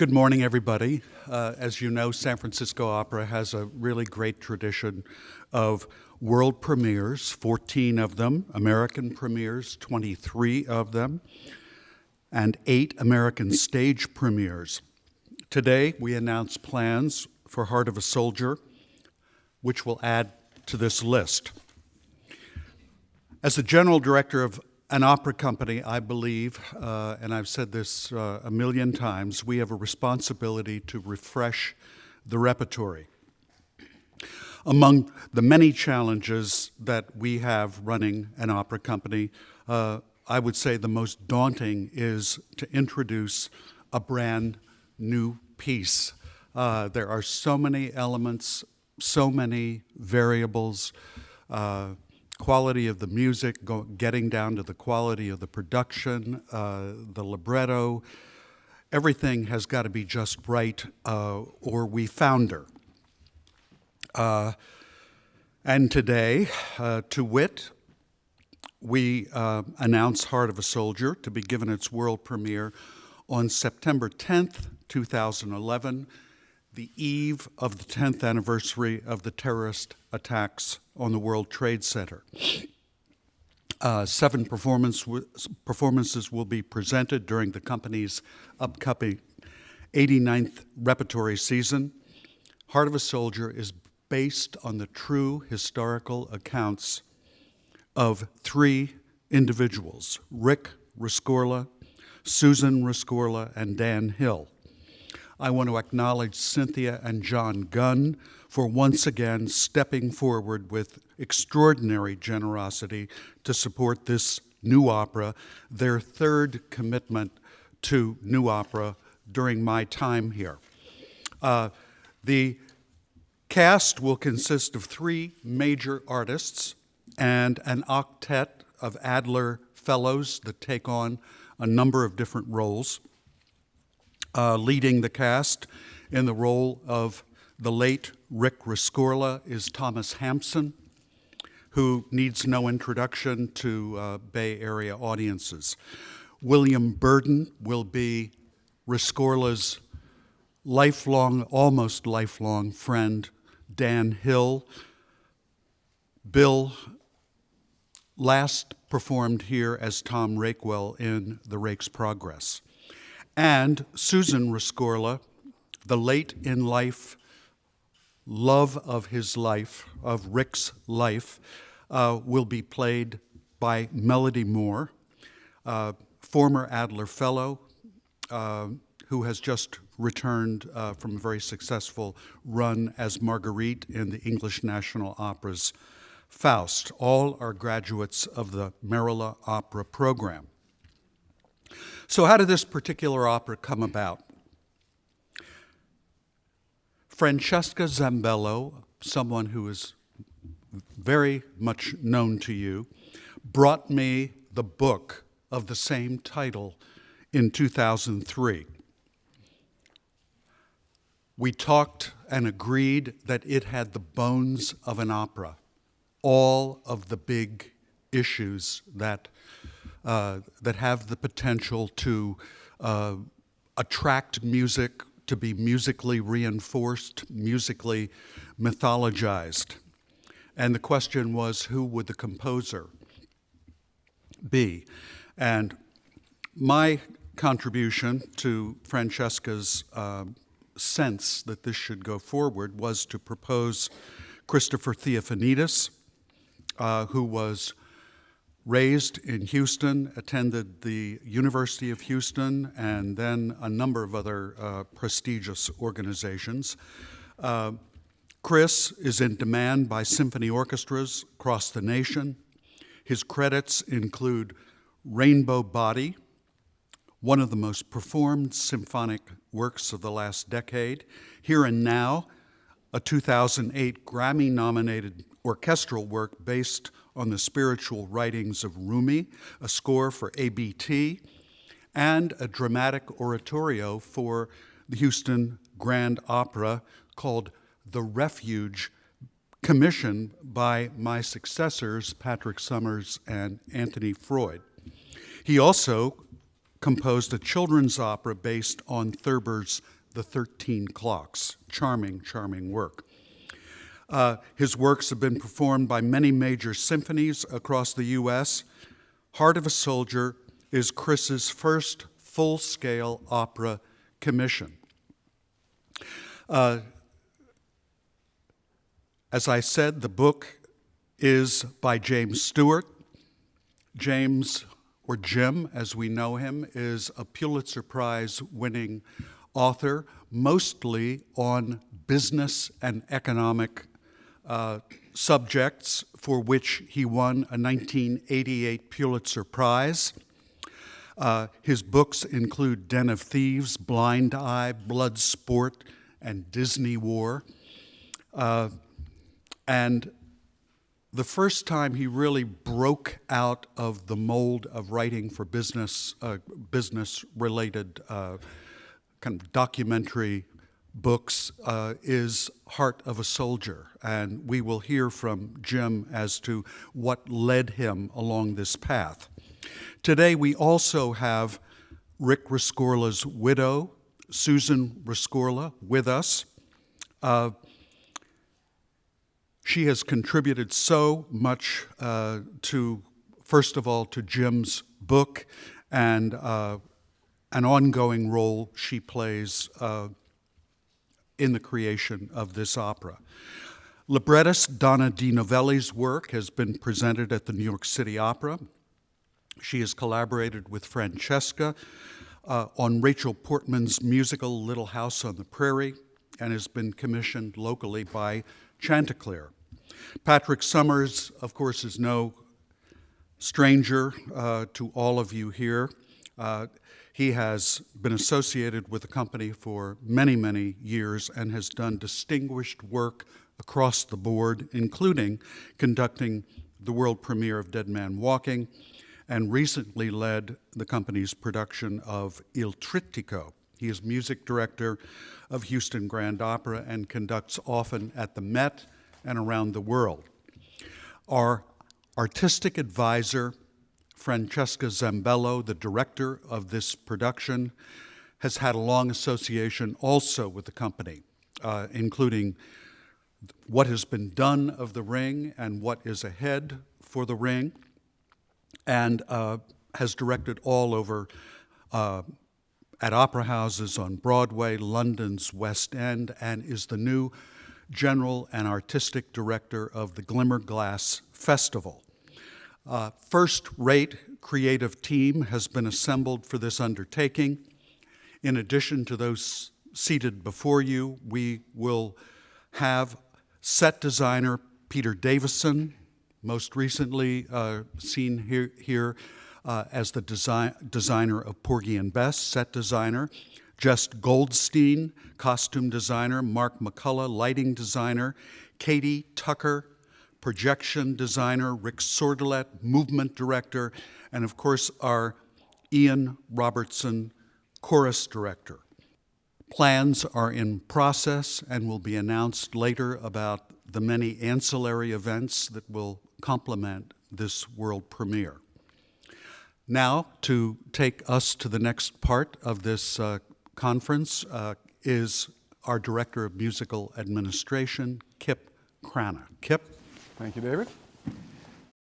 Good morning, everybody. As you know, San Francisco Opera has a really great tradition of world premieres, 14 of them, American premieres, 23 of them, and 8 American stage premieres. Today, we announce plans for Heart of a Soldier, which will add to this list. As the general director of an opera company, I believe, and I've said this a million times, we have a responsibility to refresh the repertory. Among the many challenges that we have running an opera company, I would say the most daunting is to introduce a brand new piece. There are so many elements, so many variables, quality of the music, getting down to the quality of the production, the libretto. Everything has got to be just right, or we founder. And today, to wit, we announce Heart of a Soldier to be given its world premiere on September 10th, 2011, the eve of the 10th anniversary of the terrorist attacks on the World Trade Center. 7 performances will be presented during the company's upcoming 89th repertory season. Heart of a Soldier is based on the true historical accounts of 3 individuals, Rick Rescorla, Susan Rescorla, and Dan Hill. I want to acknowledge Cynthia and John Gunn for once again stepping forward with extraordinary generosity to support this new opera, their 3rd commitment to new opera during my time here. The cast will consist of 3 major artists and an octet of Adler Fellows that take on a number of different roles. Leading the cast in the role of the late Rick Rescorla is Thomas Hampson, who needs no introduction to Bay Area audiences. William Burden will be Rescorla's lifelong, almost lifelong friend, Dan Hill. Bill last performed here as Tom Rakewell in The Rake's Progress. And Susan Rescorla, the late-in-life love of his life, of Rick's life, will be played by Melody Moore, former Adler Fellow, who has just returned from a very successful run as Marguerite in the English National Opera's Faust. All are graduates of the Merola Opera program. So how did this particular opera come about? Francesca Zambello, someone who is very much known to you, brought me the book of the same title in 2003. We talked and agreed that it had the bones of an opera, all of the big issues that have the potential to attract music, to be musically reinforced, musically mythologized. And the question was, who would the composer be? And my contribution to Francesca's sense that this should go forward was to propose Christopher Theofanidis, who was raised in Houston, attended the University of Houston, and then a number of other prestigious organizations. Chris is in demand by symphony orchestras across the nation. His credits include Rainbow Body, one of the most performed symphonic works of the last decade, Here and Now, a 2008 Grammy-nominated orchestral work based on the spiritual writings of Rumi, a score for ABT, and a dramatic oratorio for the Houston Grand Opera called The Refuge, commissioned by my successors, Patrick Summers and Anthony Freud. He also composed a children's opera based on Thurber's The 13 Clocks. Charming, charming work. His works have been performed by many major symphonies across the U.S. Heart of a Soldier is Chris's first full-scale opera commission. As I said, the book is by James Stewart. James, or Jim as we know him, is a Pulitzer Prize-winning author, mostly on business and economic subjects, for which he won a 1988 Pulitzer Prize. His books include Den of Thieves, Blind Eye, Blood Sport, and Disney War. And the first time he really broke out of the mold of writing for business-related kind of documentary books is Heart of a Soldier. And we will hear from Jim as to what led him along this path. Today we also have Rick Rescorla's widow, Susan Rescorla, with us. She has contributed so much to, first of all, to Jim's book and an ongoing role she plays in the creation of this opera. Librettist Donna DiNovelli's work has been presented at the New York City Opera. She has collaborated with Francesca on Rachel Portman's musical Little House on the Prairie and has been commissioned locally by Chanticleer. Patrick Summers, of course, is no stranger to all of you here. He has been associated with the company for many, many years and has done distinguished work across the board, including conducting the world premiere of Dead Man Walking, and recently led the company's production of Il Trittico. He is music director of Houston Grand Opera and conducts often at the Met and around the world. Our artistic advisor, Francesca Zambello, the director of this production, has had a long association also with the company, including what has been done of the Ring and what is ahead for the Ring, and has directed all over at opera houses on Broadway, London's West End, and is the new general and artistic director of the Glimmerglass Festival. First-rate creative team has been assembled for this undertaking. In addition to those seated before you, we will have set designer Peter Davison, most recently seen here as the designer of Porgy and Bess, set designer. Jess Goldstein, costume designer. Mark McCullough, lighting designer. Katie Tucker, projection designer. Rick Sordelet, movement director. And of course, our Ian Robertson, chorus director. Plans are in process and will be announced later about the many ancillary events that will complement this world premiere. Now, to take us to the next part of this conference is our Director of Musical Administration, Kip Crana. Kip? Thank you, David.